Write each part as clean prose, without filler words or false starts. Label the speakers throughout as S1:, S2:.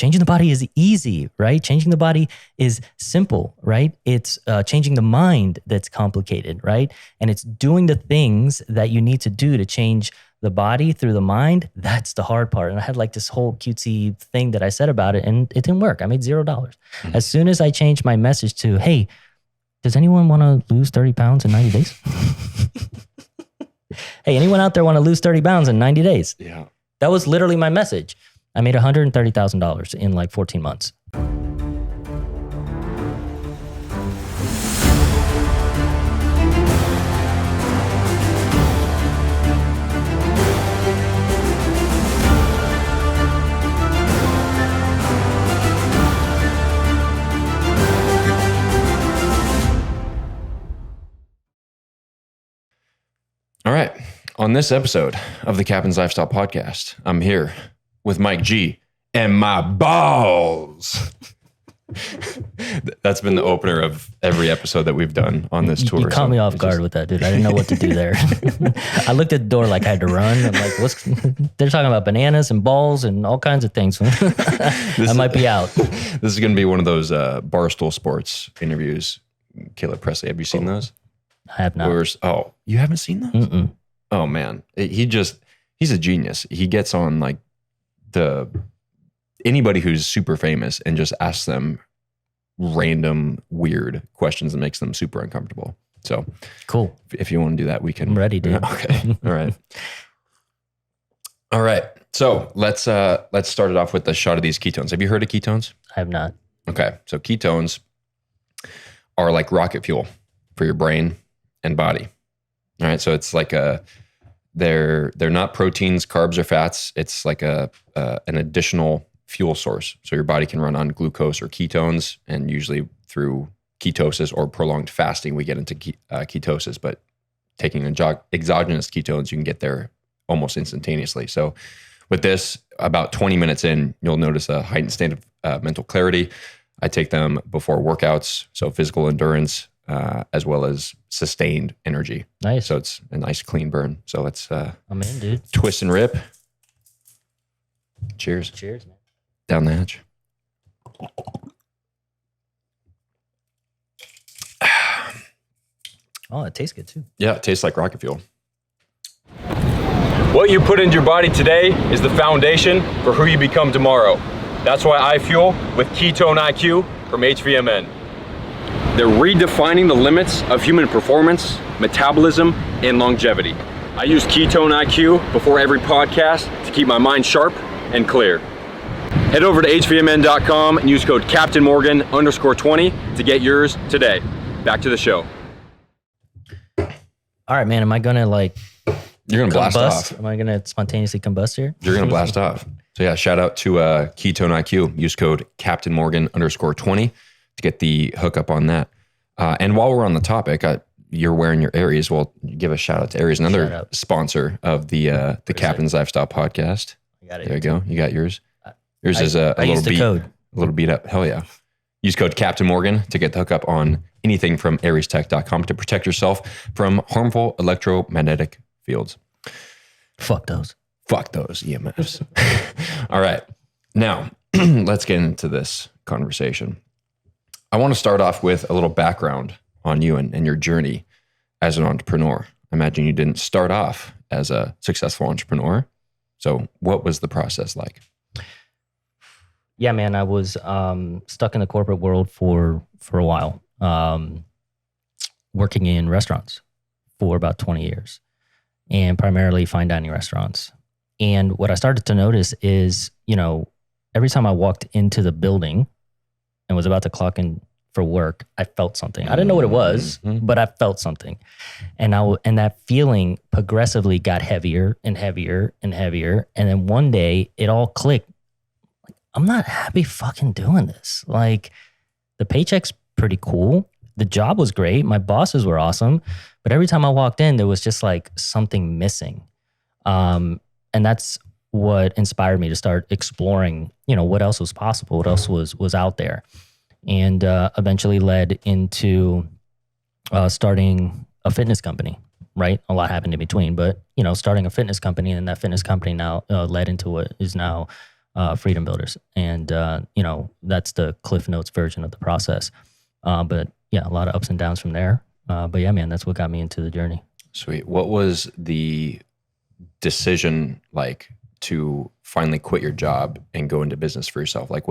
S1: changing the body is easy, right? Changing the body is simple, right? It's changing the mind that's complicated, right? And it's doing the things that you need to do to change the body through the mind. That's the hard part. And I had like this whole cutesy thing that I said about it, and it didn't work. I made $0. Mm-hmm. As soon as I changed my message to, hey, does anyone want to lose 30 pounds in 90 days? Hey, anyone out there want to lose 30 pounds in 90 days?
S2: Yeah.
S1: That was literally my message. I made $130,000 in like 14 months.
S2: All right. On this episode of the Captain's Lifestyle Podcast, I'm here with Mike G and my balls. That's been the opener of every episode that we've done on this tour.
S1: You caught me off guard with that, dude. I didn't know what to do there. I looked at the door like I had to run. I'm like, what's? They're talking about bananas and balls and all kinds of things. I might be out.
S2: This is going to be one of those Barstool Sports interviews. Caleb Presley, have you seen those?
S1: I have not.
S2: Oh, you haven't seen those?
S1: Mm-mm.
S2: Oh man, he's a genius. He gets on like anybody who's super famous and just asks them random weird questions that makes them super uncomfortable. So
S1: cool.
S2: If you want to do that, we can.
S1: I'm ready, dude.
S2: Okay. All right. So let's start it off with a shot of these ketones. Have you heard of ketones?
S1: I have not.
S2: Okay. So ketones are like rocket fuel for your brain and body. All right. So it's like they're not proteins, carbs, or fats. It's like an additional fuel source. So your body can run on glucose or ketones, and usually through ketosis or prolonged fasting, we get into ketosis. But taking exogenous ketones, you can get there almost instantaneously. So with this, about 20 minutes in, you'll notice a heightened state of mental clarity. I take them before workouts, so physical endurance, as well as sustained energy.
S1: Nice.
S2: So it's a nice clean burn. So let's
S1: I'm in, dude.
S2: Twist and rip. Cheers.
S1: Cheers, man.
S2: Down the hatch.
S1: Oh, it tastes good too.
S2: Yeah, it tastes like rocket fuel.
S3: What you put into your body today is the foundation for who you become tomorrow. That's why I fuel with Ketone IQ from HVMN. They're redefining the limits of human performance, metabolism, and longevity. I use Ketone IQ before every podcast to keep my mind sharp and clear. Head over to hvmn.com and use code CaptainMorgan_20 to get yours today. Back to the show.
S1: All right, man. Am I gonna like?
S2: You're gonna blast off.
S1: Am I gonna spontaneously combust here?
S2: You're gonna blast off. So yeah, shout out to Ketone IQ. Use code CaptainMorgan_20 to get the hookup on that. And while we're on the topic, you're wearing your Aries. Well, give a shout out to Aries, another sponsor of the Captain's Lifestyle Podcast.
S1: I got it.
S2: There you go. You got yours. Yours is a little beat up. Hell yeah. Use code Captain Morgan to get the hookup on anything from ariestech.com to protect yourself from harmful electromagnetic fields.
S1: Fuck those
S2: EMFs. All right. Now, let's get into this conversation. I want to start off with a little background on you and your journey as an entrepreneur. I imagine you didn't start off as a successful entrepreneur. So what was the process like?
S1: Yeah, man, I was stuck in the corporate world for a while, working in restaurants for about 20 years, and primarily fine dining restaurants. And what I started to notice is, every time I walked into the building and was about to clock in for work, I felt something. I didn't know what it was, but I felt something. And that feeling progressively got heavier and heavier and heavier. And then one day it all clicked. I'm not happy fucking doing this. Like, the paycheck's pretty cool. The job was great. My bosses were awesome. But every time I walked in, there was just like something missing. And that's what inspired me to start exploring, what else was possible, what else was out there. And eventually led into starting a fitness company, right? A lot happened in between, but, starting a fitness company, and that fitness company now led into what is now Freedom Builderz. And, that's the Cliff Notes version of the process. But yeah, a lot of ups and downs from there. But yeah, man, that's what got me into the journey.
S2: Sweet. What was the decision like to finally quit your job and go into business for yourself? Like,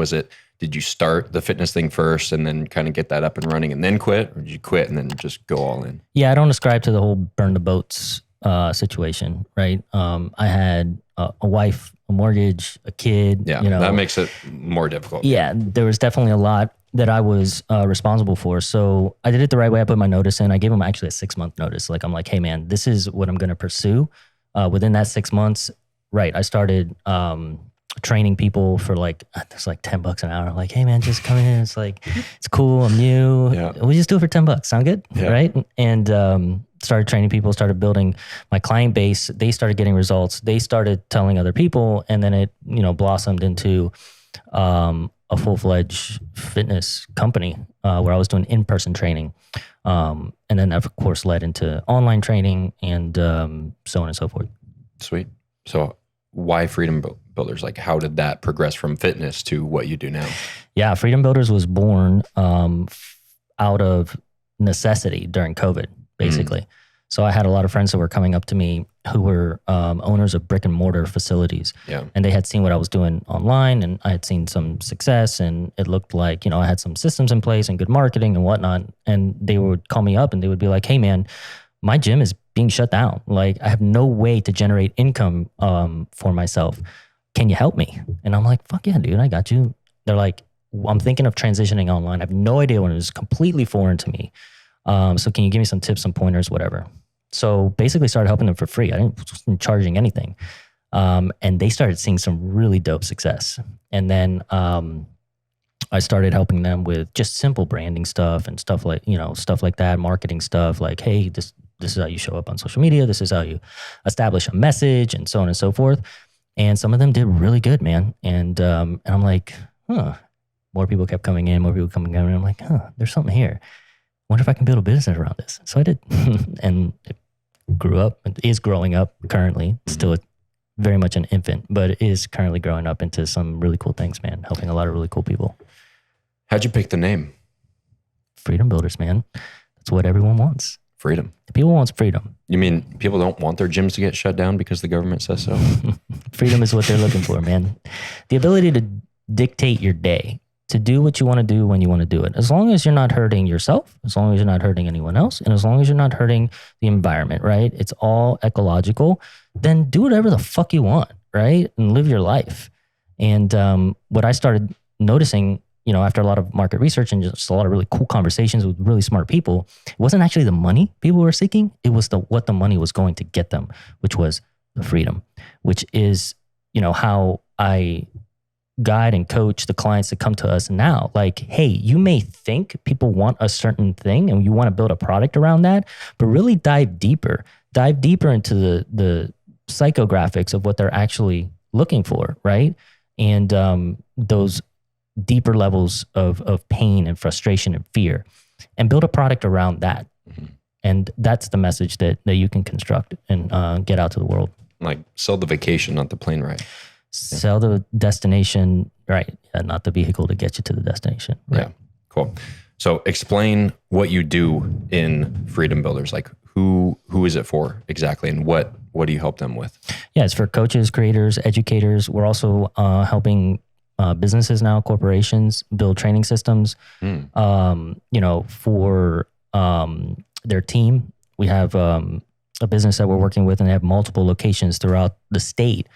S2: did you start the fitness thing first and then kind of get that up and running and then quit? Or did you quit and then just go all in?
S1: Yeah, I don't ascribe to the whole burn the boats situation, right? I had a wife, a mortgage, a kid.
S2: Yeah, that makes it more difficult.
S1: Yeah, there was definitely a lot that I was responsible for. So I did it the right way. I put my notice in. I gave them actually a 6-month notice. Like, I'm like, hey man, this is what I'm going to pursue. Within that 6 months, right, I started training people for it's like $10 an hour. Like, hey man, just come in. It's like, it's cool. I'm new.
S2: Yeah.
S1: We just do it for $10. Sound good?
S2: Yeah.
S1: Right? And started training people, started building my client base. They started getting results. They started telling other people. And then it, blossomed into a full-fledged fitness company where I was doing in-person training. And then that, of course, led into online training and so on and so forth.
S2: Sweet. So why Freedom Builderz? Like, how did that progress from fitness to what you do now? Yeah,
S1: Freedom Builderz was born out of necessity during COVID, basically. So I had a lot of friends that were coming up to me who were owners of brick and mortar facilities.
S2: Yeah.
S1: And they had seen what I was doing online, and I had seen some success, and it looked like, I had some systems in place and good marketing and whatnot. And they would call me up and they would be like, hey man, my gym is being shut down. Like, I have no way to generate income for myself. Can you help me? And I'm like, fuck yeah, dude, I got you. They're like, I'm thinking of transitioning online. I have no idea when it was completely foreign to me. So can you give me some tips, some pointers, whatever? So basically started helping them for free. I wasn't charging anything. And they started seeing some really dope success. And then I started helping them with just simple branding stuff and stuff like that, marketing stuff like, hey, this is how you show up on social media. This is how you establish a message and so on and so forth. And some of them did really good, man. And I'm like, more people kept coming in, more people coming in. And I'm like, there's something here. Wonder if I can build a business around this. So I did. And it grew up. It is growing up currently. It's still very much an infant, but it is currently growing up into some really cool things, man. Helping a lot of really cool people.
S2: How'd you pick the name?
S1: Freedom Builderz, man. That's what everyone wants.
S2: Freedom.
S1: People want freedom.
S2: You mean people don't want their gyms to get shut down because the government says so?
S1: Freedom is what they're looking for, man. The ability to dictate your day, to do what you want to do when you want to do it. As long as you're not hurting yourself, as long as you're not hurting anyone else, and as long as you're not hurting the environment, right? It's all ecological. Then do whatever the fuck you want, right? And live your life. And what I started noticing, after a lot of market research and just a lot of really cool conversations with really smart people, it wasn't actually the money people were seeking. It was what the money was going to get them, which was the freedom, which is, how I guide and coach the clients that come to us now. Like, hey, you may think people want a certain thing and you want to build a product around that, but really dive deeper into the psychographics of what they're actually looking for, right? And those deeper levels of pain and frustration and fear, and build a product around that. Mm-hmm. And that's the message that you can construct and get out to the world.
S2: Like, sell the vacation, not the plane ride.
S1: Sell the destination, right? Not the vehicle to get you to the destination. Right?
S2: Yeah, cool. So explain what you do in Freedom Builderz. Like, who is it for exactly, and what do you help them with? Yeah,
S1: it's for coaches, creators, educators. We're also helping businesses now, corporations, build training systems. For their team. We have a business that we're working with, and they have multiple locations throughout the state.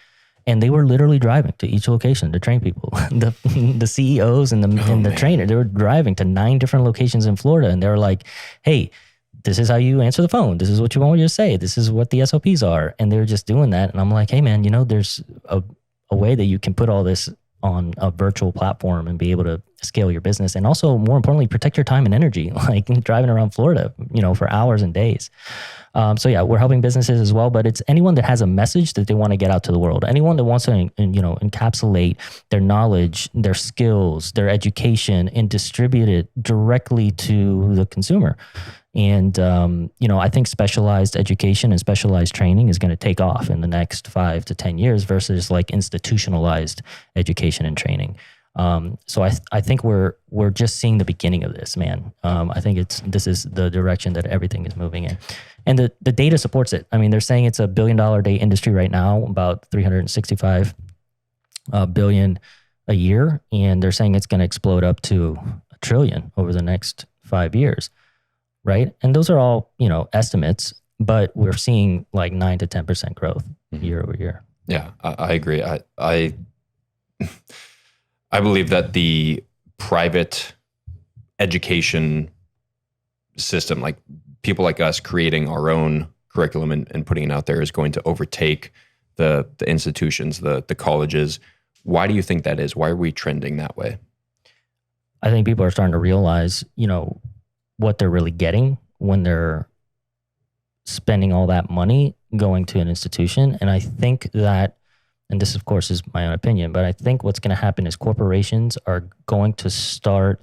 S1: And they were literally driving to each location to train people. The CEOs and the trainer, they were driving to 9 different locations in Florida. And they were like, hey, this is how you answer the phone. This is what you want me to say. This is what the SOPs are. And they were just doing that. And I'm like, hey man, there's a way that you can put all this on a virtual platform and be able to scale your business. And also, more importantly, protect your time and energy, like driving around Florida, for hours and days. So yeah, we're helping businesses as well, but it's anyone that has a message that they want to get out to the world. Anyone that wants to, encapsulate their knowledge, their skills, their education, and distribute it directly to the consumer. And, I think specialized education and specialized training is going to take off in the next 5 to 10 years versus like institutionalized education and training. So I think we're just seeing the beginning of this, man. I think this is the direction that everything is moving in. And the data supports it. I mean, they're saying it's $1 billion a day industry right now, about 365 billion a year. And they're saying it's going to explode up to $1 trillion over the next 5 years. Right. And those are all, estimates, but we're seeing like 9 to 10% growth year over year.
S2: Yeah, I agree. I believe that the private education system, like people like us creating our own curriculum and putting it out there, is going to overtake the institutions, the colleges. Why do you think that is? Why are we trending that way?
S1: I think people are starting to realize, what they're really getting when they're spending all that money going to an institution. And I think that, and this of course is my own opinion, but I think what's going to happen is corporations are going to start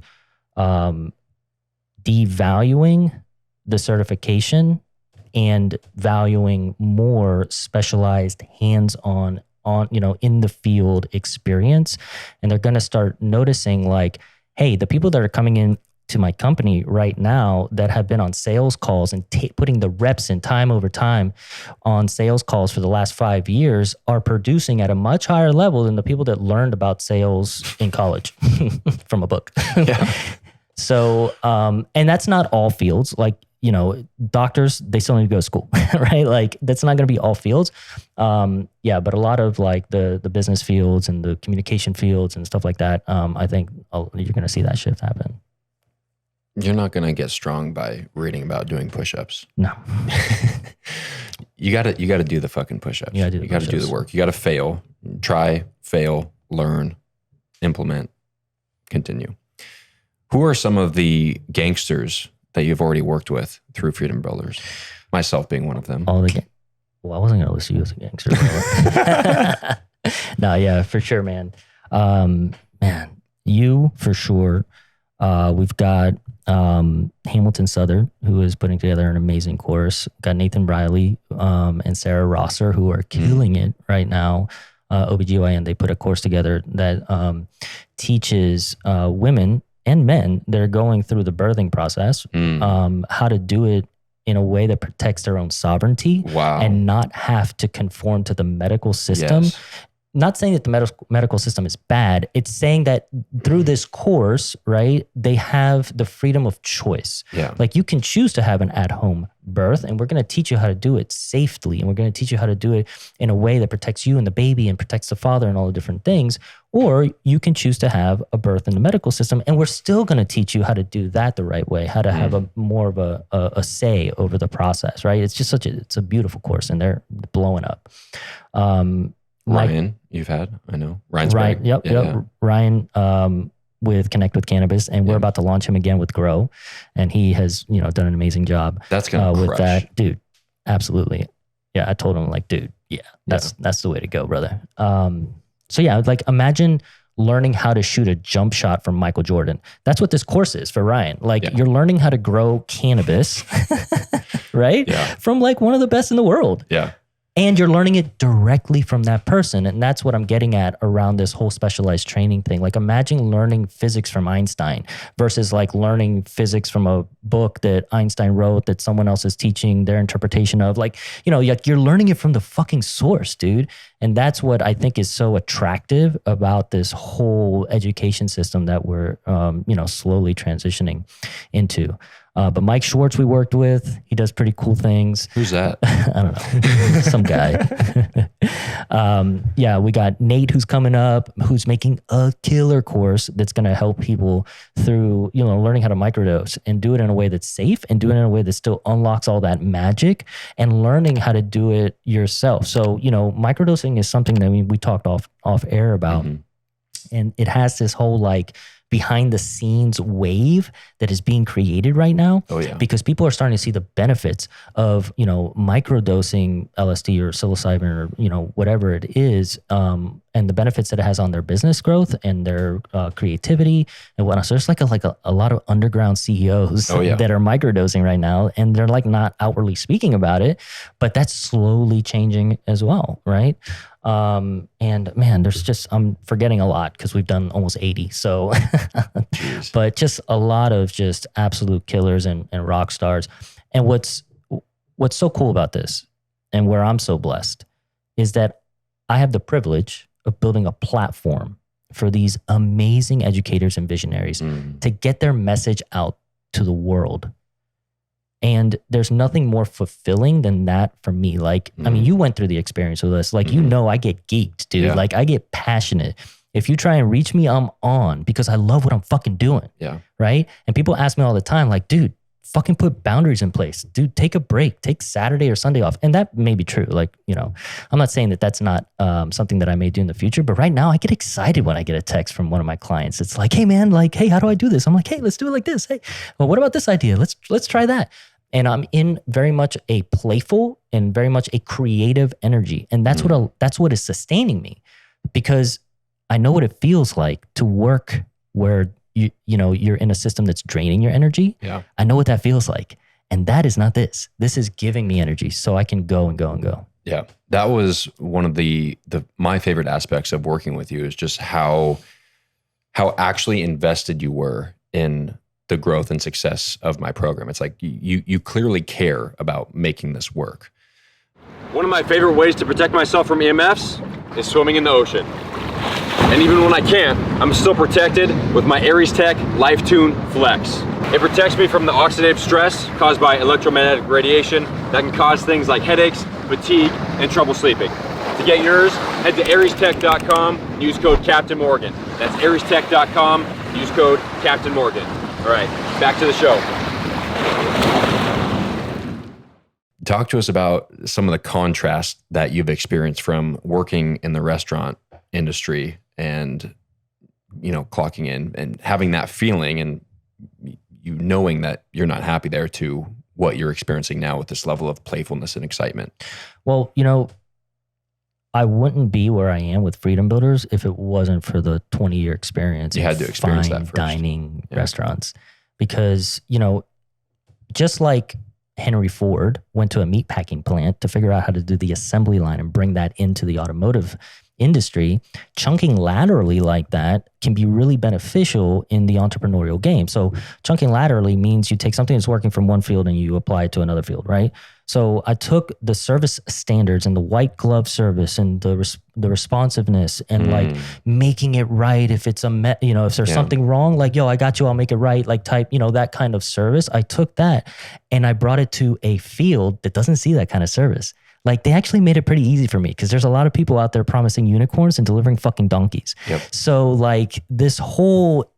S1: devaluing the certification and valuing more specialized hands-on in the field experience. And they're going to start noticing like, hey, the people that are coming in to my company right now that have been on sales calls and putting the reps in time over time on sales calls for the last 5 years are producing at a much higher level than the people that learned about sales in college from a book.
S2: Yeah.
S1: So, and that's not all fields. Like, doctors, they still need to go to school, right? Like that's not going to be all fields. But a lot of like the business fields and the communication fields and stuff like that, I think you're going to see that shift happen.
S2: You're not going to get strong by reading about doing push-ups.
S1: No.
S2: You got to do the fucking push-ups. You got to do the work. You got to fail, try, fail, learn, implement, continue. Who are some of the gangsters that you've already worked with through Freedom Builderz? Myself being one of them.
S1: Well, I wasn't going to list you as a gangster. No, yeah, for sure, man. You for sure. We've got Hamilton Southern, who is putting together an amazing course. We've got Nathan Riley and Sarah Rosser, who are killing it right now. OBGYN, they put a course together that teaches women and men that are going through the birthing process how to do it in a way that protects their own sovereignty and not have to conform to the medical system.
S2: Yes.
S1: Not saying that the medical system is bad. It's saying that through this course, right, they have the freedom of choice.
S2: Yeah.
S1: Like you can choose to have an at-home birth, and we're going to teach you how to do it safely, and we're going to teach you how to do it in a way that protects you and the baby and protects the father and all the different things. Or you can choose to have a birth in the medical system, and we're still going to teach you how to do that the right way, how to have a more of a say over the process, right? It's just it's a beautiful course, and they're blowing up.
S2: Ryan, you've had, I know. Ryan's
S1: Ryan,
S2: big.
S1: Yep. Ryan with Connect with Cannabis, and we're about to launch him again with Grow, and he has done an amazing job.
S2: That's gonna
S1: with
S2: crush.
S1: that, dude. Absolutely, yeah. I told him like, dude, that's the way to go, brother. So yeah, like imagine learning how to shoot a jump shot from Michael Jordan. That's what this course is for Ryan. Like you're learning how to grow cannabis, right?
S2: Yeah.
S1: From like one of the best in the world.
S2: Yeah.
S1: And you're learning it directly from that person. And that's what I'm getting at around this whole specialized training thing. Like imagine learning physics from Einstein versus like learning physics from a book that Einstein wrote that someone else is teaching their interpretation of. Like, you're learning it from the fucking source, dude. And that's what I think is so attractive about this whole education system that we're, slowly transitioning into. But Mike Schwartz we worked with, he does pretty cool things.
S2: Who's that?
S1: I don't know. Some guy. We got Nate who's coming up, who's making a killer course that's going to help people through, learning how to microdose and do it in a way that's safe and do it in a way that still unlocks all that magic and learning how to do it yourself. So, microdosing is something that we talked off air about. And it has this whole like behind the scenes wave that is being created right now.
S2: Oh yeah.
S1: Because people are starting to see the benefits of, microdosing LSD or psilocybin or, whatever it is, and the benefits that it has on their business growth and their creativity and whatnot. So there's like a lot of underground CEOs that are microdosing right now, and they're like not outwardly speaking about it, but that's slowly changing as well, right? And man, I'm forgetting a lot because we've done almost 80. So, but just a lot of just absolute killers and rock stars. And what's so cool about this, and where I'm so blessed, is that I have the privilege of building a platform for these amazing educators and visionaries to get their message out to the world. And there's nothing more fulfilling than that for me. Like, I mean, you went through the experience with us. Like, you know, I get geeked, dude. Yeah. Like, I get passionate. If you try and reach me, I'm on, because I love what I'm fucking doing. Yeah. Right? And people ask me all the time, like, dude, fucking put boundaries in place. Dude, take a break. Take Saturday or Sunday off. And that may be true. Like, you know, I'm not saying that that's not something that I may do in the future, but right now I get excited when I get a text from one of my clients. It's like, hey man, like, hey, how do I do this? I'm like, hey, let's do it like this. Hey, well, what about this idea? Let's try that. And I'm in very much a playful and very much a creative energy. And that's what is sustaining me, because I know what it feels like to work where you know, you're in a system that's draining your energy. Yeah. I know what that feels like. And that is not this. This is giving me energy so I can go and go and go.
S2: Yeah. That was one of my favorite aspects of working with you, is just how actually invested you were in the growth and success of my program. It's like you clearly care about making this work.
S3: One of my favorite ways to protect myself from EMFs is swimming in the ocean. And even when I can't, I'm still protected with my Aries Tech LifeTune Flex. It protects me from the oxidative stress caused by electromagnetic radiation that can cause things like headaches, fatigue, and trouble sleeping. To get yours, head to ariestech.com and use code Captain Morgan. That's ariestech.com, use code Captain Morgan. All right, back to the show.
S2: Talk to us about some of the contrast that you've experienced from working in the restaurant industry and, you know, clocking in and having that feeling and you knowing that you're not happy there, to what you're experiencing now with this level of playfulness and excitement.
S1: Well, you know, I wouldn't be where I am with Freedom Builderz if it wasn't for the 20-year experience.
S2: You had to experience that first.
S1: Dining restaurants, because, you know, just like Henry Ford went to a meatpacking plant to figure out how to do the assembly line and bring that into the automotive industry, chunking laterally like that can be really beneficial in the entrepreneurial game. So chunking laterally means you take something that's working from one field and you apply it to another field, right? So I took the service standards and the white glove service and the responsiveness and like making it right. If it's if there's something wrong, like, yo, I got you, I'll make it right. Like type, that kind of service. I took that and I brought it to a field that doesn't see that kind of service. Like, they actually made it pretty easy for me, because there's a lot of people out there promising unicorns and delivering fucking donkeys. Yep. So like this whole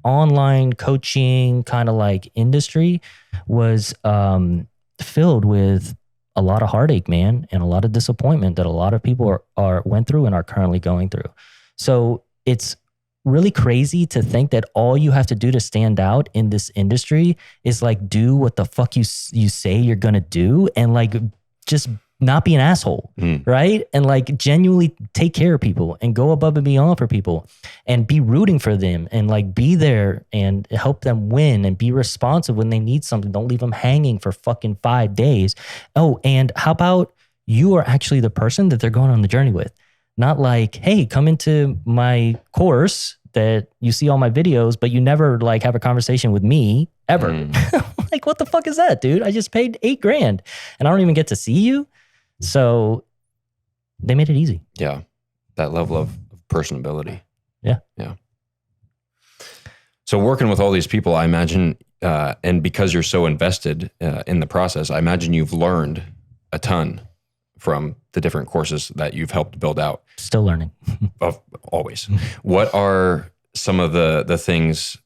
S1: online coaching kind of like industry was filled with a lot of heartache, man, and a lot of disappointment that a lot of people went through and are currently going through. So it's really crazy to think that all you have to do to stand out in this industry is like do what the fuck you say you're gonna do, and like just not be an asshole, right? And like genuinely take care of people and go above and beyond for people and be rooting for them and like be there and help them win and be responsive when they need something. Don't leave them hanging for fucking 5 days. Oh, and how about you are actually the person that they're going on the journey with? Not like, hey, come into my course that you see all my videos, but you never like have a conversation with me ever. Like, what the fuck is that, dude? I just paid $8,000 and I don't even get to see you. So they made it easy.
S2: Yeah. That level of personability.
S1: Yeah.
S2: Yeah. So working with all these people, I imagine, and because you're so invested in the process, I imagine you've learned a ton from the different courses that you've helped build out.
S1: Still learning.
S2: Always. What are some of the things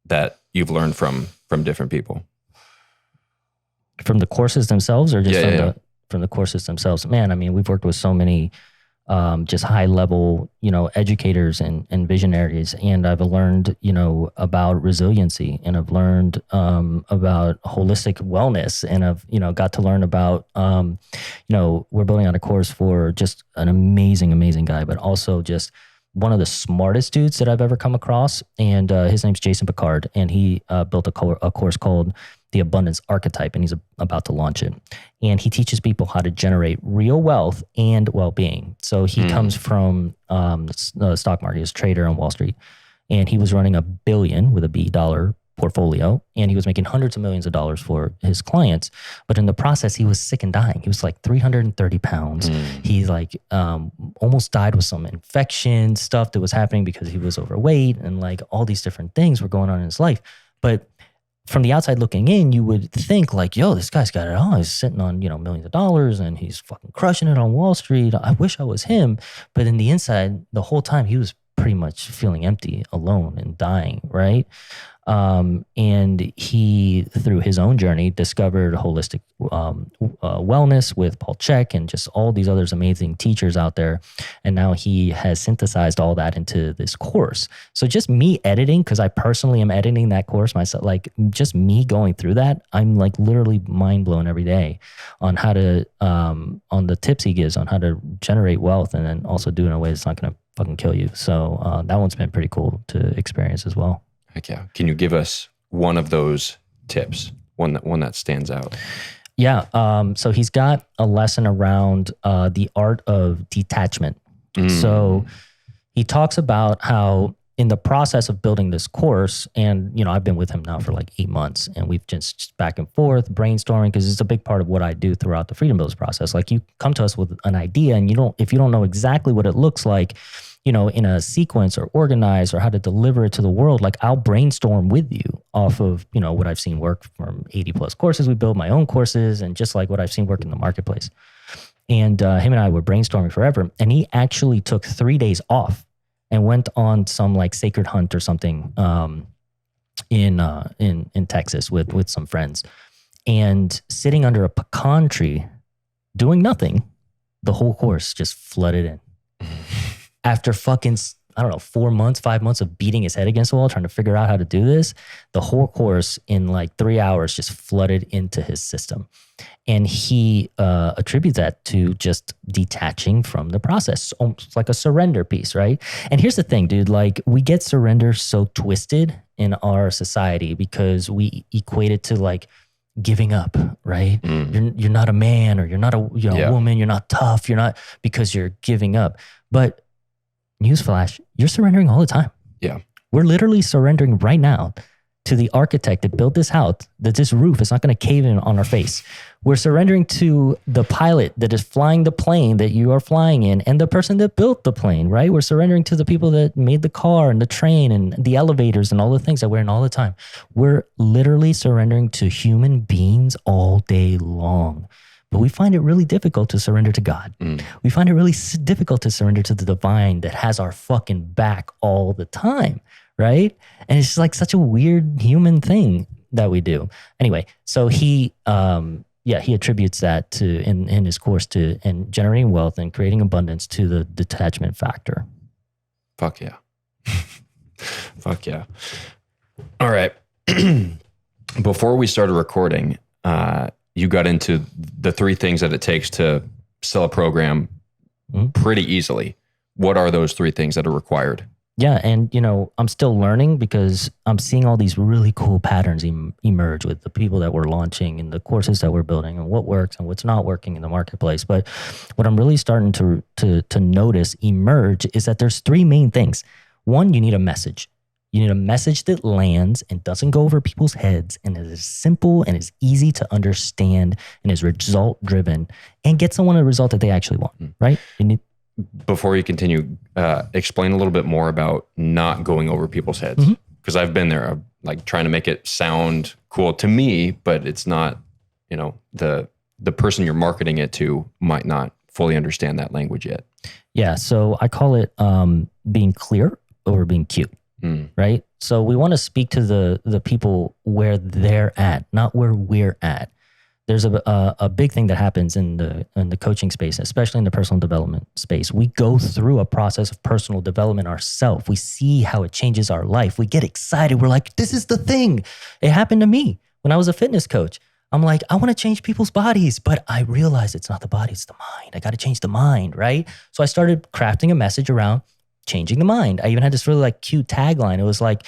S2: that you've learned from different people? From
S1: the courses themselves, or just from the courses themselves? Man, I mean, we've worked with so many just high level, educators and visionaries. And I've learned, about resiliency, and I've learned about holistic wellness, and I've, got to learn about, we're building out a course for just an amazing, amazing guy, but also just one of the smartest dudes that I've ever come across. And his name's Jason Picard, and he built a course called The Abundance Archetype, and he's about to launch it. And he teaches people how to generate real wealth and well-being. So he comes from the stock market. He's a trader on Wall Street, and he was running $1 billion with a B dollar portfolio, and he was making hundreds of millions of dollars for his clients. But in the process, he was sick and dying. He was like 330 pounds. He like almost died with some infection stuff that was happening because he was overweight, and like all these different things were going on in his life. But from the outside looking in, you would think like, yo, this guy's got it all. He's sitting on, millions of dollars, and he's fucking crushing it on Wall Street. I wish I was him. But in the inside, the whole time, he was pretty much feeling empty, alone, and dying, right? And he, through his own journey, discovered holistic wellness with Paul Chek and just all these other amazing teachers out there. And now he has synthesized all that into this course. So just me editing, because I personally am editing that course myself, like just me going through that, I'm like literally mind blown every day on how to, on the tips he gives on how to generate wealth, and then also do it in a way that's not going to fucking kill you. So that one's been pretty cool to experience as well.
S2: Heck yeah. Can you give us one of those tips, one that stands out?
S1: Yeah. So he's got a lesson around the art of detachment. So he talks about how in the process of building this course, and I've been with him now for like 8 months, and we've just back and forth brainstorming, because it's a big part of what I do throughout the Freedom Builderz process. Like, you come to us with an idea, and if you don't know exactly what it looks like, in a sequence or organize or how to deliver it to the world, like I'll brainstorm with you off of, what I've seen work from 80 plus courses. We build my own courses, and just like what I've seen work in the marketplace. And him and I were brainstorming forever. And he actually took 3 days off and went on some like sacred hunt or something in Texas with some friends, and sitting under a pecan tree doing nothing, the whole course just flooded in. After fucking, 4 months, 5 months of beating his head against the wall, trying to figure out how to do this, the whole course in like 3 hours just flooded into his system. And he attributes that to just detaching from the process, almost like a surrender piece, right? And here's the thing, dude, like we get surrender so twisted in our society because we equate it to like giving up, right? You're not a man, or you're not a woman, you're not tough, you're not, because you're giving up. But newsflash, you're surrendering all the time.
S2: Yeah.
S1: We're literally surrendering right now to the architect that built this house, that this roof is not going to cave in on our face. We're surrendering to the pilot that is flying the plane that you are flying in, and the person that built the plane, right? We're surrendering to the people that made the car and the train and the elevators and all the things that we're in all the time. We're literally surrendering to human beings all day long. But we find it really difficult to surrender to God. We find it really difficult to surrender to the divine that has our fucking back all the time, right? And it's just like such a weird human thing that we do. Anyway, so he attributes that to in his course to and generating wealth and creating abundance to the detachment factor.
S2: Fuck yeah. Fuck yeah. All right. Before we started recording, you got into the 3 things that it takes to sell a program pretty easily. What are those 3 things that are required?
S1: Yeah. And, I'm still learning because I'm seeing all these really cool patterns emerge with the people that we're launching and the courses that we're building and what works and what's not working in the marketplace. But what I'm really starting to notice emerge is that there's 3 main things. One, you need a message. You need a message that lands and doesn't go over people's heads and is simple and is easy to understand and is result driven and get someone a result that they actually want, right?
S2: Before you continue, explain a little bit more about not going over people's heads. Because I've been there, I'm like trying to make it sound cool to me, but it's not, the person you're marketing it to might not fully understand that language yet.
S1: Yeah. So I call it being clear over being cute. Right? So we want to speak to the people where they're at, not where we're at. there's a big thing that happens in the coaching space, especially in the personal development space. We go through a process of personal development ourselves. We see how it changes our life. We get excited. We're like, this is the thing. It happened to me when I was a fitness coach. I'm like, I want to change people's bodies, but I realize it's not the body, it's the mind. I got to change the mind, right? So I started crafting a message around changing the mind. I even had this really like cute tagline. It was like,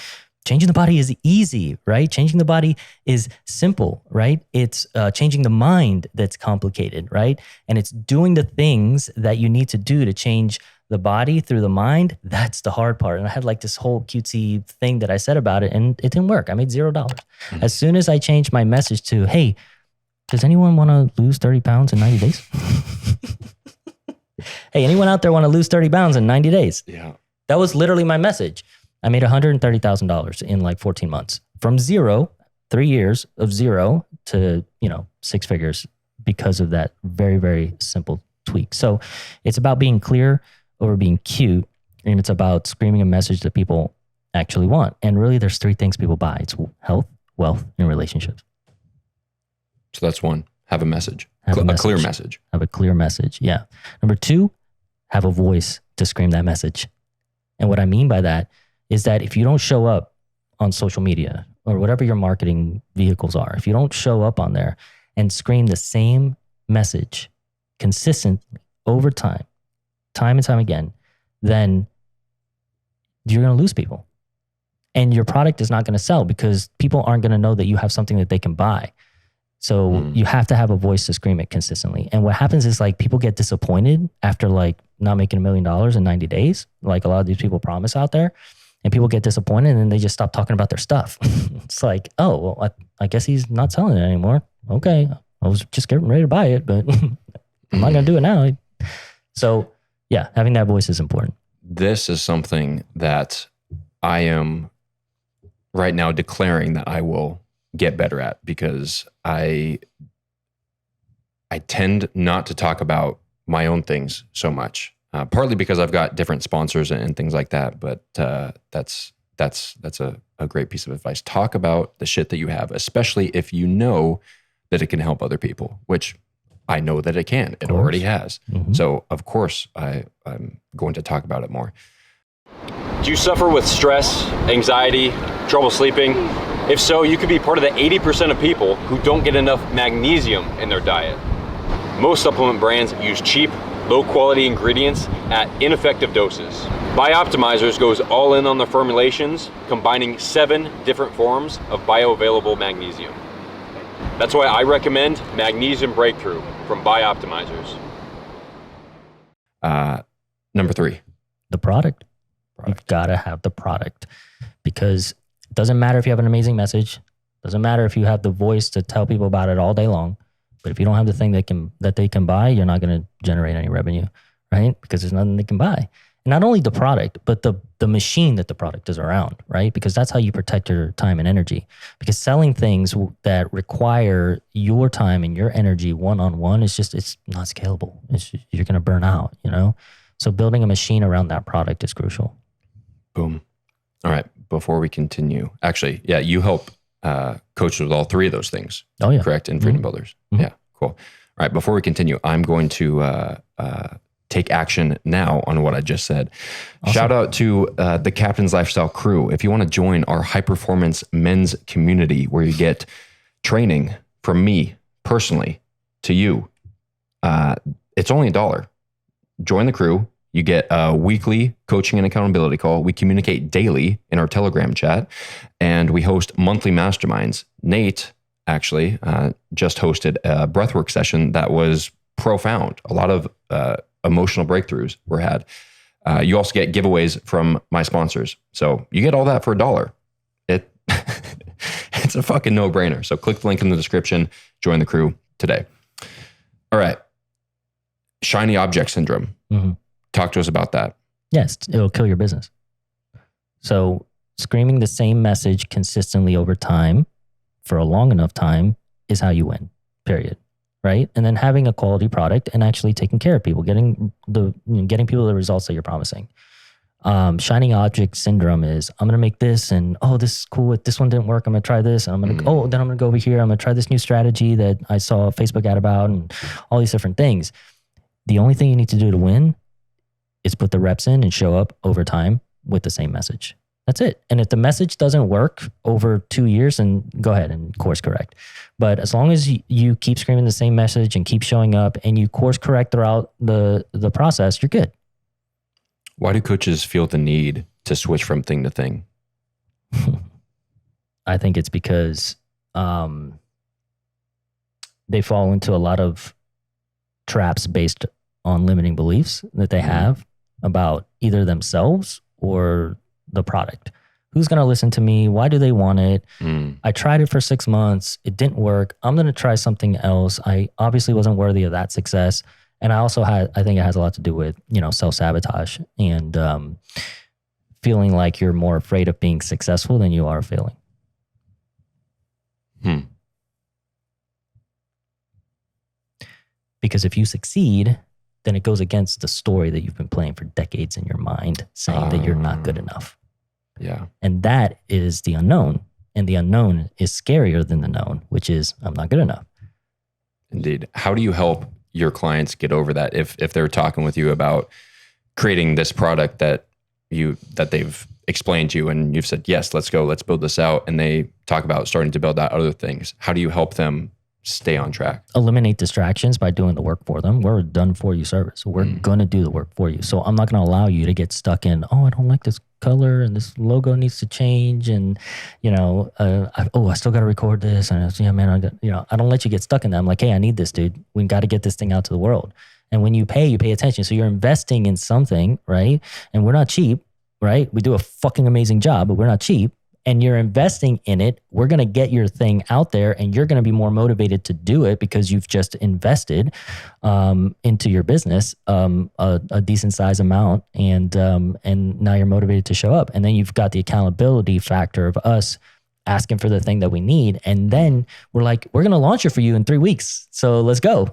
S1: changing the body is easy, right? Changing the body is simple, right? It's changing the mind that's complicated, right? And it's doing the things that you need to do to change the body through the mind. That's the hard part. And I had like this whole cutesy thing that I said about it, and it didn't work. I made $0. As soon as I changed my message to, hey, does anyone want to lose 30 pounds in 90 days? Hey, anyone out there want to lose 30 pounds in 90 days?
S2: Yeah.
S1: That was literally my message. I made $130,000 in like 14 months from 0, 3 years of 0 to, 6 figures because of that very, very simple tweak. So it's about being clear over being cute, and it's about screaming a message that people actually want. And really there's 3 things people buy. It's health, wealth, and relationships.
S2: So that's 1. Have a message. A clear message.
S1: Have a clear message. Yeah. Number 2, have a voice to scream that message. And what I mean by that is that if you don't show up on social media or whatever your marketing vehicles are, if you don't show up on there and scream the same message consistently over time and time again, then you're going to lose people. And your product is not going to sell because people aren't going to know that you have something that they can buy. So you have to have a voice to scream it consistently. And what happens is like people get disappointed after like not making $1 million in 90 days, like a lot of these people promise out there. And people get disappointed and then they just stop talking about their stuff. It's like, oh, well, I guess he's not selling it anymore. Okay, I was just getting ready to buy it, but I'm not going to do it now. So yeah, having that voice is important.
S2: This is something that I am right now declaring that I will get better at, because I tend not to talk about my own things so much. Partly because I've got different sponsors and things like that, but that's a great piece of advice. Talk about the shit that you have, especially if you know that it can help other people, which I know that it can. It already has. Mm-hmm. So of course I'm going to talk about it more.
S3: Do you suffer with stress, anxiety, trouble sleeping? If so, you could be part of the 80% of people who don't get enough magnesium in their diet. Most supplement brands use cheap, low-quality ingredients at ineffective doses. Bioptimizers goes all in on their formulations, combining 7 different forms of bioavailable magnesium. That's why I recommend Magnesium Breakthrough from Bioptimizers.
S2: Number 3.
S1: The product. You've got to have the product, because it doesn't matter if you have an amazing message. Doesn't matter if you have the voice to tell people about it all day long. But if you don't have the thing that they can buy, you're not going to generate any revenue, right? Because there's nothing they can buy. And not only the product, but the machine that the product is around, right? Because that's how you protect your time and energy. Because selling things that require your time and your energy one-on-one is just, it's not scalable. You're going to burn out, So building a machine around that product is crucial.
S2: Boom. All right. Before we continue, actually, yeah, you help coaches with all 3 of those things.
S1: Oh, yeah.
S2: Correct? In Freedom Builders. Mm-hmm. Yeah, cool. All right. Before we continue, I'm going to take action now on what I just said. Awesome. Shout out to the Captain's Lifestyle crew. If you want to join our high-performance men's community where you get training from me personally to you, it's only $1. Join the crew. You get a weekly coaching and accountability call. We communicate daily in our Telegram chat, and we host monthly masterminds. Nate actually just hosted a breathwork session that was profound. A lot of emotional breakthroughs were had. You also get giveaways from my sponsors. So you get all that for $1. It's a fucking no-brainer. So click the link in the description, join the crew today. All right. Shiny object syndrome. Mm-hmm. Talk to us about that.
S1: Yes, it'll kill your business. So screaming the same message consistently over time for a long enough time is how you win, period. Right? And then having a quality product and actually taking care of people, getting people the results that you're promising. Shining object syndrome is I'm going to make this and, oh, this is cool. If this one didn't work, I'm going to try this. And I'm going to, then I'm going to go over here. I'm going to try this new strategy that I saw a Facebook ad about and all these different things. The only thing you need to do to win is put the reps in and show up over time with the same message. That's it. And if the message doesn't work over 2 years, then go ahead and course correct. But as long as you keep screaming the same message and keep showing up and you course correct throughout the process, you're good.
S2: Why do coaches feel the need to switch from thing to thing?
S1: I think it's because they fall into a lot of traps based on limiting beliefs that they have about either themselves or the product. Who's going to listen to me? Why do they want it? I tried it for 6 months. It didn't work. I'm going to try something else. I obviously wasn't worthy of that success. And I think it has a lot to do with, self-sabotage and feeling like you're more afraid of being successful than you are failing. Because if you succeed, then it goes against the story that you've been playing for decades in your mind, saying that you're not good enough.
S2: Yeah.
S1: And that is the unknown. And the unknown is scarier than the known, which is I'm not good enough.
S2: Indeed. How do you help your clients get over that if they're talking with you about creating this product that they've explained to you and you've said, yes, let's go, let's build this out, and they talk about starting to build out other things? How do you help them stay on track?
S1: Eliminate distractions by doing the work for them. We're a done for you service. We're going to do the work for you. So I'm not going to allow you to get stuck in, oh, I don't like this color and this logo needs to change. And, I still got to record this. And I don't let you get stuck in that. I'm like, hey, I need this, dude. We got to get this thing out to the world. And when you pay attention. So you're investing in something, right? And we're not cheap, right? We do a fucking amazing job, but we're not cheap. And you're investing in it, we're going to get your thing out there and you're going to be more motivated to do it because you've just invested into your business a decent size amount and now you're motivated to show up. And then you've got the accountability factor of us asking for the thing that we need. And then we're like, we're going to launch it for you in 3 weeks. So let's go.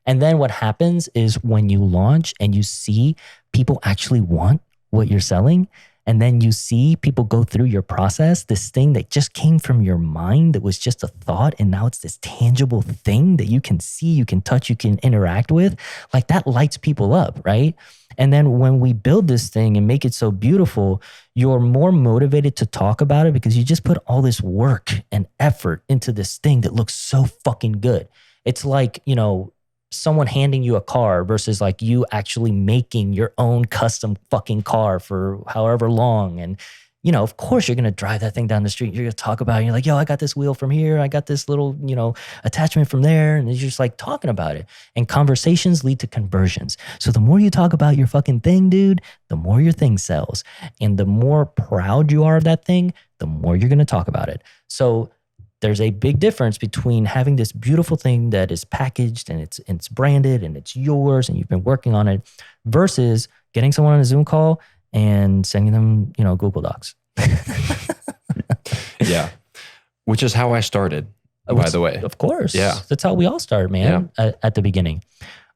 S1: And then what happens is when you launch and you see people actually want what you're selling, and then you see people go through your process, this thing that just came from your mind that was just a thought, and now it's this tangible thing that you can see, you can touch, you can interact with, like that lights people up, right? And then when we build this thing and make it so beautiful, you're more motivated to talk about it because you just put all this work and effort into this thing that looks so fucking good. It's like, someone handing you a car versus like you actually making your own custom fucking car for however long. And, of course you're going to drive that thing down the street. You're going to talk about it. You're like, yo, I got this wheel from here. I got this little, attachment from there. And you're just like talking about it. And conversations lead to conversions. So the more you talk about your fucking thing, dude, the more your thing sells. And the more proud you are of that thing, the more you're going to talk about it. So there's a big difference between having this beautiful thing that is packaged and it's branded and it's yours and you've been working on it versus getting someone on a Zoom call and sending them, Google Docs.
S2: Yeah. Which is how I started, by the way.
S1: Of course.
S2: Yeah.
S1: That's how we all start, man, at the beginning.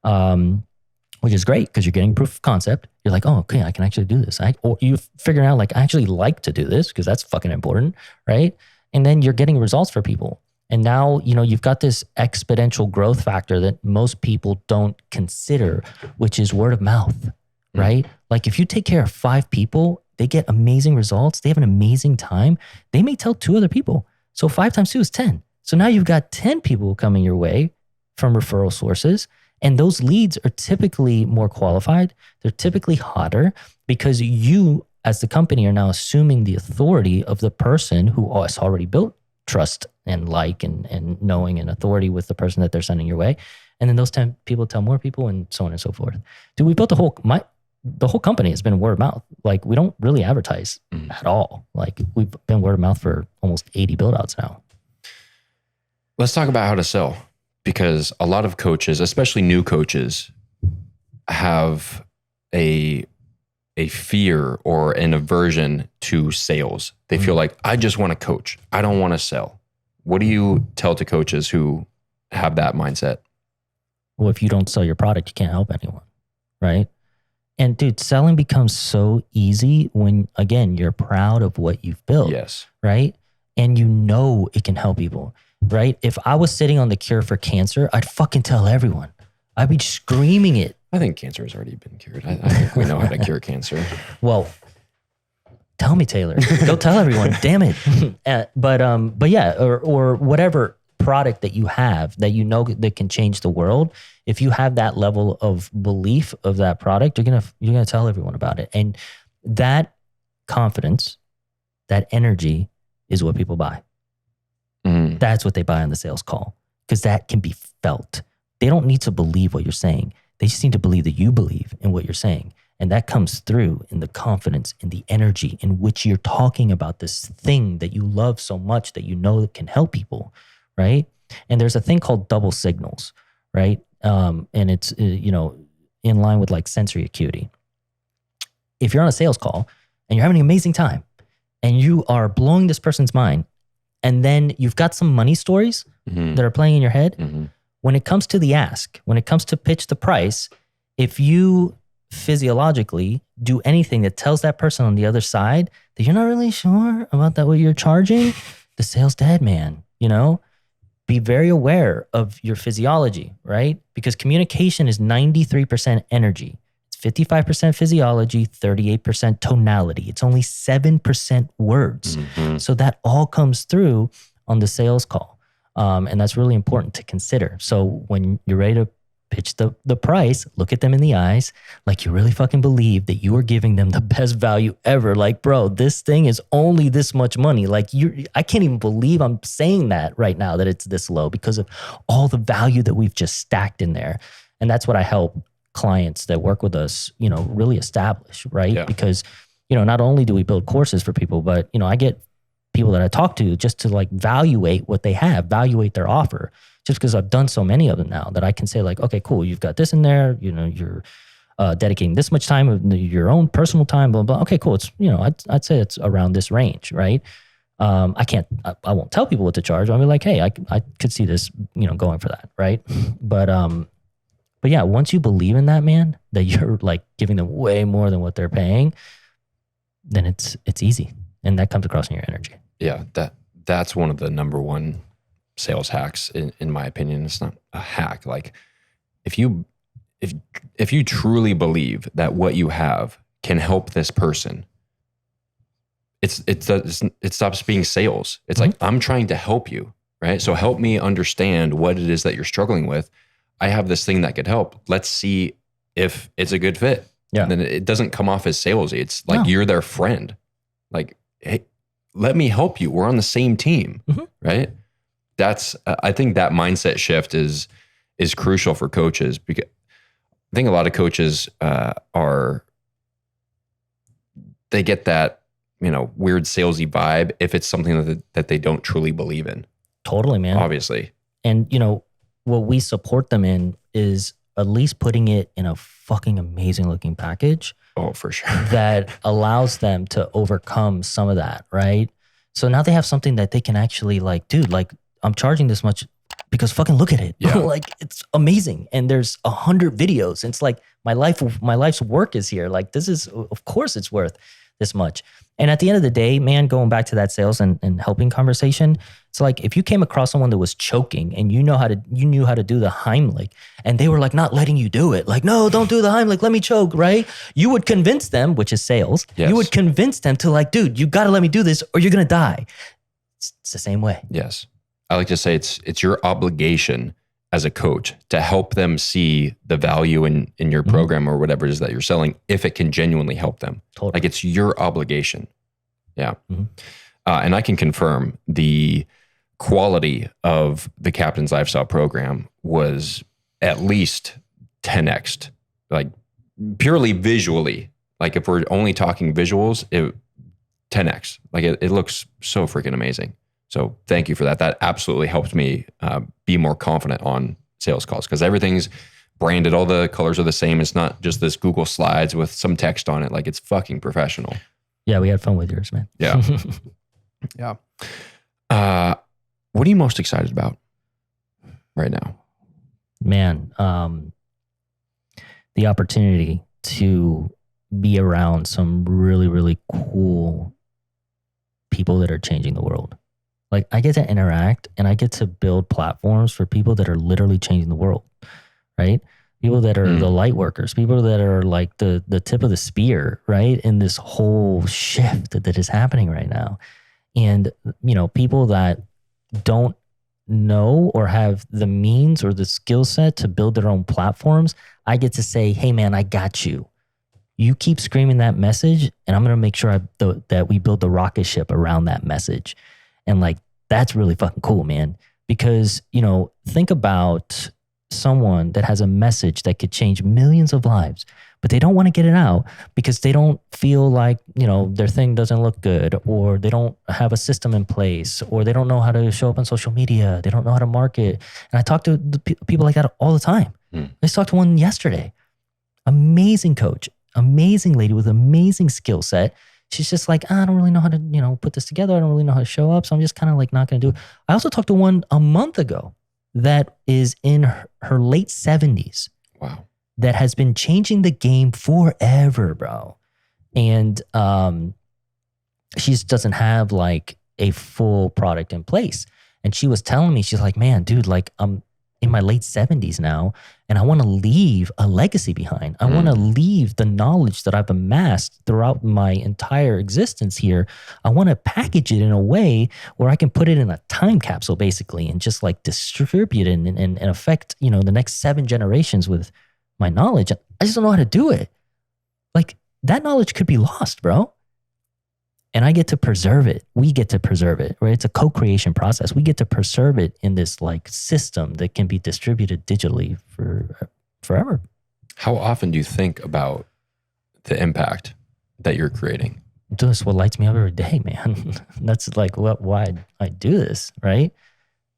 S1: Which is great because you're getting proof of concept. You're like, oh, okay, I can actually do this. Or you figure out like, I actually like to do this because that's fucking important, right? And then you're getting results for people. And now, you've got this exponential growth factor that most people don't consider, which is word of mouth, right? Like if you take care of 5 people, they get amazing results. They have an amazing time. They may tell 2 other people. So 5 times 2 is 10. So now you've got 10 people coming your way from referral sources. And those leads are typically more qualified. They're typically hotter because you as the company are now assuming the authority of the person who has already built trust and and knowing and authority with the person that they're sending your way. And then those 10 people tell more people and so on and so forth. Dude, we built the whole company has been word of mouth. Like we don't really advertise at all. Like we've been word of mouth for almost 80 build outs now.
S2: Let's talk about how to sell, because a lot of coaches, especially new coaches, have a fear or an aversion to sales. They feel like, I just want to coach. I don't want to sell. What do you tell to coaches who have that mindset?
S1: Well, if you don't sell your product, you can't help anyone, right? And dude, selling becomes so easy when, again, you're proud of what you've built.
S2: Yes.
S1: Right? And you know it can help people, right? If I was sitting on the cure for cancer, I'd fucking tell everyone. I'd be screaming it.
S2: I think cancer has already been cured. I think we know how to cure cancer.
S1: Well, tell me, Taylor. Go tell everyone. Damn it. But yeah, or whatever product that you have that you know that can change the world. If you have that level of belief of that product, you're gonna tell everyone about it. And that confidence, that energy is what people buy.
S2: Mm.
S1: That's what they buy on the sales call, because that can be felt. They don't need to believe what you're saying. They just need to believe that you believe in what you're saying. And that comes through in the confidence, in the energy in which you're talking about this thing that you love so much that you know that can help people, right? And there's a thing called double signals, right? And it's, in line with like sensory acuity. If you're on a sales call and you're having an amazing time and you are blowing this person's mind, and then you've got some money stories that are playing in your head, when it comes to the ask, when it comes to pitch the price, if you physiologically do anything that tells that person on the other side that you're not really sure about that what you're charging, the sale's dead, man. Be very aware of your physiology, right? Because communication is 93% energy. It's 55% physiology, 38% tonality. It's only 7% words. So that all comes through on the sales call. And that's really important to consider. So when you're ready to pitch the price, look at them in the eyes like you really fucking believe that you are giving them the best value ever. Like, bro, this thing is only this much money. Like, I can't even believe I'm saying that right now, that it's this low, because of all the value that we've just stacked in there. And that's what I help clients that work with us, really establish, right?
S2: Yeah.
S1: Because, not only do we build courses for people, but, I get people that I talk to just to like valuate what they have, valuate their offer. Just because I've done so many of them now that I can say like, okay, cool, you've got this in there, you're dedicating this much time of your own personal time, blah, blah. Okay, cool. It's, I'd say it's around this range, right? I won't tell people what to charge. I'll be like, hey, I could see this, going for that, right? But yeah, once you believe in that, man, that you're like giving them way more than what they're paying, then it's easy. And that comes across in your energy.
S2: Yeah, that's one of the number one sales hacks in my opinion. It's not a hack. Like if you truly believe that what you have can help this person, it stops being sales. It's like, I'm trying to help you, right? So help me understand what it is that you're struggling with. I have this thing that could help. Let's see if it's a good fit.
S1: Yeah.
S2: And then it doesn't come off as salesy. It's like you're their friend. Like, hey, let me help you. We're on the same team, right? That's I think that mindset shift is crucial for coaches, because I think a lot of coaches they get that weird salesy vibe if it's something that they don't truly believe in.
S1: Totally, man.
S2: Obviously.
S1: And what we support them in is at least putting it in a fucking amazing looking package.
S2: Oh, for sure.
S1: That allows them to overcome some of that, right? So now they have something that they can actually like, dude, like I'm charging this much because fucking look at it.
S2: Yeah.
S1: Like it's amazing. And there's 100 videos. And it's like my life's work is here. Like this is, of course it's worth this much. And at the end of the day, man, going back to that sales and helping conversation, it's like if you came across someone that was choking and you knew how to do the Heimlich and they were like not letting you do it, like, no, don't do the Heimlich, let me choke, right? You would convince them, which is sales.
S2: Yes.
S1: You would convince them to like, dude, you got to let me do this or you're going to die. It's the same way.
S2: Yes. I like to say it's your obligation as a coach to help them see the value in your program or whatever it is that you're selling, if it can genuinely help them.
S1: Totally.
S2: Like it's your obligation. Yeah. And I can confirm the quality of the Captain's Lifestyle program was at least 10x'd, like purely visually. Like if we're only talking visuals, 10x. Like it looks so freaking amazing. So thank you for that. That absolutely helped me be more confident on sales calls, because everything's branded. All the colors are the same. It's not just this Google Slides with some text on it. Like it's fucking professional.
S1: Yeah, we had fun with yours, man.
S2: Yeah. Yeah. What are you most excited about right now?
S1: Man, the opportunity to be around some really, really cool people that are changing the world. Like I get to interact and I get to build platforms for people that are literally changing the world, right? People that are the light workers, people that are like the tip of the spear, right? In this whole shift that is happening right now. And, you know, people that don't know or have the means or the skill set to build their own platforms, I get to say, hey man, I got you. You keep screaming that message and I'm going to make sure that we build the rocket ship around that message. And like, that's really fucking cool, man. Because, you know, think about someone that has a message that could change millions of lives, but they don't want to get it out because they don't feel like, you know, their thing doesn't look good, or they don't have a system in place, or they don't know how to show up on social media. They don't know how to market. And I talk to people like that all the time. I just talked to one yesterday. Amazing coach, amazing lady with amazing skill set. She's just like, I don't really know how to, you know, put this together. I don't really know how to show up. So I'm just kind of like not going to do it. I also talked to one a month ago that is in her late 70s.
S2: Wow.
S1: That has been changing the game forever, bro. And she doesn't have like a full product in place. And she was telling me, she's like, man, dude, like I'm in my late 70s now, and I want to leave a legacy behind. I want to leave the knowledge that I've amassed throughout my entire existence here. I want to package it in a way where I can put it in a time capsule, basically, and just like distribute it and affect, you know, the next 7 generations with my knowledge. I just don't know how to do it. Like that knowledge could be lost, bro. And I get to preserve it. We get to preserve it, right? It's a co-creation process. We get to preserve it in this like system that can be distributed digitally for forever.
S2: How often do you think about the impact that you're creating?
S1: That's what lights me up every day, man. That's like why I do this, right?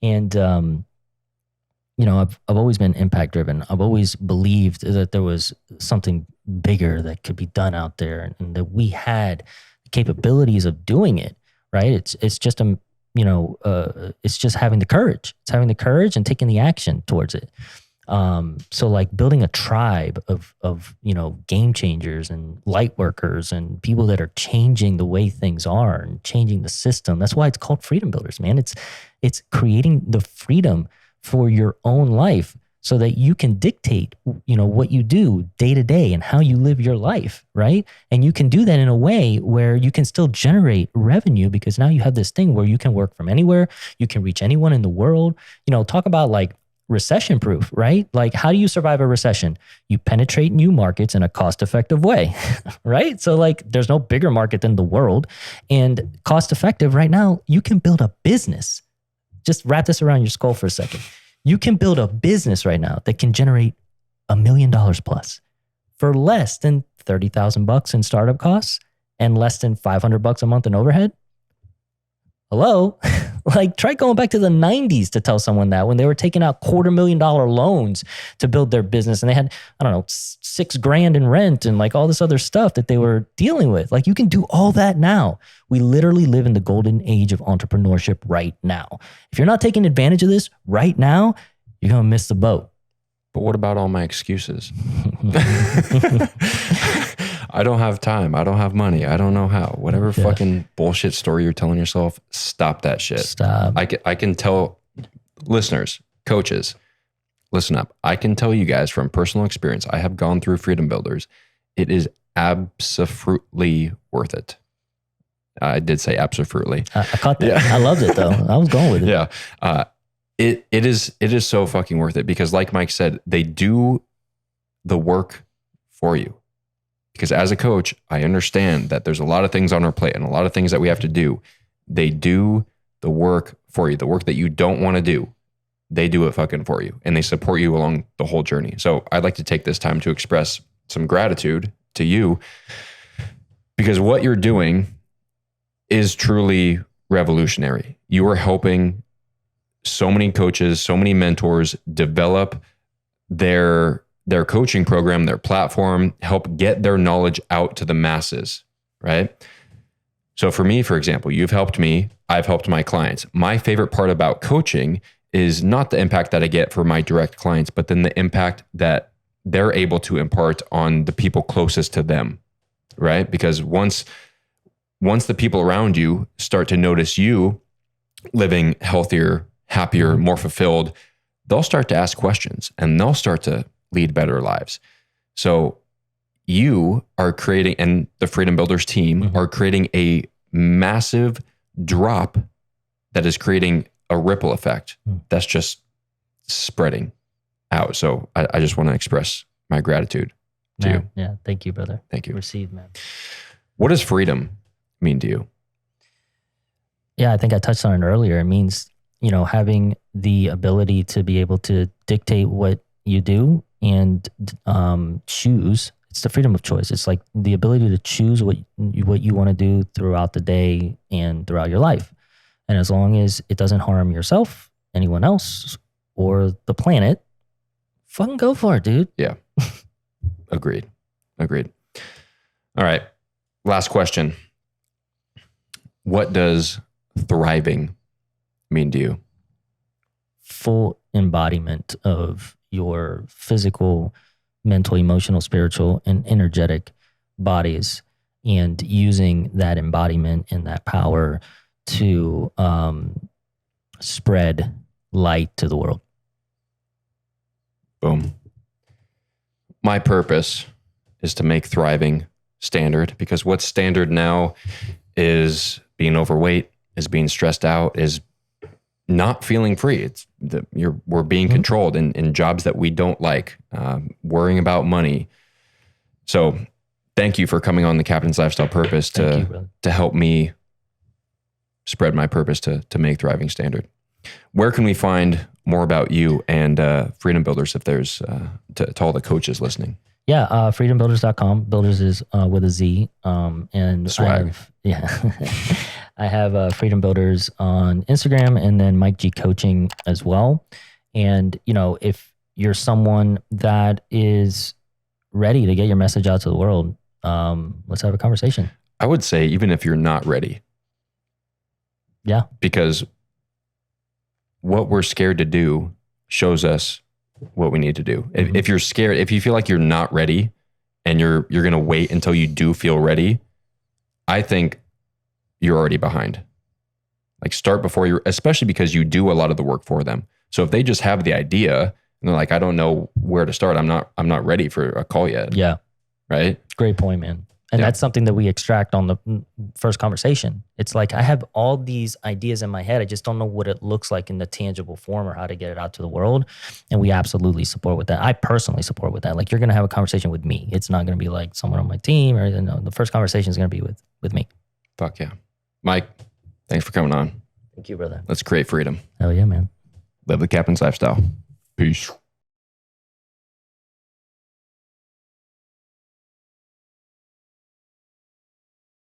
S1: And you know, I've always been impact driven. I've always believed that there was something bigger that could be done out there, and that we had capabilities of doing it, right? It's just it's just having the courage. It's having the courage and taking the action towards it. So like building a tribe of you know, game changers and light workers and people that are changing the way things are and changing the system. That's why it's called Freedom Builders, man. It's creating the freedom for your own life, so that you can dictate, you know, what you do day to day and how you live your life, right? And you can do that in a way where you can still generate revenue, because now you have this thing where you can work from anywhere. You can reach anyone in the world. You know, talk about like recession proof, right? Like how do you survive a recession? You penetrate new markets in a cost-effective way, right? So like there's no bigger market than the world, and cost-effective right now, you can build a business. Just wrap this around your skull for a second. You can build a business right now that can generate $1 million plus for less than $30,000 in startup costs and less than $500 a month in overhead. Hello? Like try going back to the 90s to tell someone that, when they were taking out $250,000 loans to build their business, and they had, I don't know, $6,000 in rent and like all this other stuff that they were dealing with. Like you can do all that now. We literally live in the golden age of entrepreneurship right now. If you're not taking advantage of this right now, you're going to miss the boat.
S2: But what about all my excuses? I don't have time. I don't have money. I don't know how. Whatever fucking bullshit story you're telling yourself, stop that shit.
S1: Stop.
S2: I can tell listeners, coaches, listen up. I can tell you guys from personal experience, I have gone through Freedom Builders. It is absolutely worth it. I did say absolutely.
S1: I caught that. Yeah. I loved it though. I was going with it.
S2: Yeah. It is so fucking worth it, because like Mike said, they do the work for you. Because as a coach, I understand that there's a lot of things on our plate and a lot of things that we have to do. They do the work for you. The work that you don't want to do, they do it fucking for you. And they support you along the whole journey. So I'd like to take this time to express some gratitude to you, because what you're doing is truly revolutionary. You are helping so many coaches, so many mentors develop their coaching program, their platform, help get their knowledge out to the masses, right? So for me, for example, you've helped me, I've helped my clients. My favorite part about coaching is not the impact that I get for my direct clients, but then the impact that they're able to impart on the people closest to them, right? Because once the people around you start to notice you living healthier, happier, more fulfilled, they'll start to ask questions and they'll start to lead better lives. So you are creating, and the Freedom Builderz team are creating a massive drop that is creating a ripple effect that's just spreading out. So I just want to express my gratitude to you.
S1: Yeah. Thank you, brother.
S2: Thank you.
S1: Received, man.
S2: What does freedom mean to you?
S1: Yeah, I think I touched on it earlier. It means, having the ability to be able to dictate what you do and choose. It's the freedom of choice. It's like the ability to choose what you want to do throughout the day and throughout your life. And as long as it doesn't harm yourself, anyone else, or the planet, fucking go for it, dude.
S2: Yeah. Agreed. All right. Last question. What does thriving mean to you?
S1: Full embodiment of your physical, mental, emotional, spiritual, and energetic bodies, and using that embodiment and that power to spread light to the world.
S2: Boom. My purpose is to make thriving standard, because what's standard now is being overweight, is being stressed out, is not feeling free. We're being controlled in jobs that we don't like, worrying about money. So thank you for coming on the Captain's Lifestyle Purpose to help me spread my purpose to make thriving standard. Where can we find more about you and Freedom Builderz, if there's to all the coaches listening?
S1: Yeah, freedombuilders.com. Builders is with a Z. And
S2: swag.
S1: I have Freedom Builders on Instagram, and then Mike G Coaching as well. And, if you're someone that is ready to get your message out to the world, let's have a conversation.
S2: I would say even if you're not ready.
S1: Yeah.
S2: Because what we're scared to do shows us what we need to do. If you're scared, if you feel like you're not ready and you're going to wait until you do feel ready, I think you're already behind. Like, start before you're, especially because you do a lot of the work for them. So if they just have the idea and they're like, I don't know where to start, I'm not ready for a call yet.
S1: Yeah.
S2: Right?
S1: Great point, man. And that's something that we extract on the first conversation. It's like, I have all these ideas in my head. I just don't know what it looks like in the tangible form or how to get it out to the world. And we absolutely support with that. I personally support with that. Like, you're going to have a conversation with me. It's not going to be like someone on my team, or the first conversation is going to be with me.
S2: Fuck yeah. Mike, thanks for coming on.
S1: Thank you, brother.
S2: Let's create freedom.
S1: Hell yeah, man.
S2: Live the Captain's Lifestyle. Peace.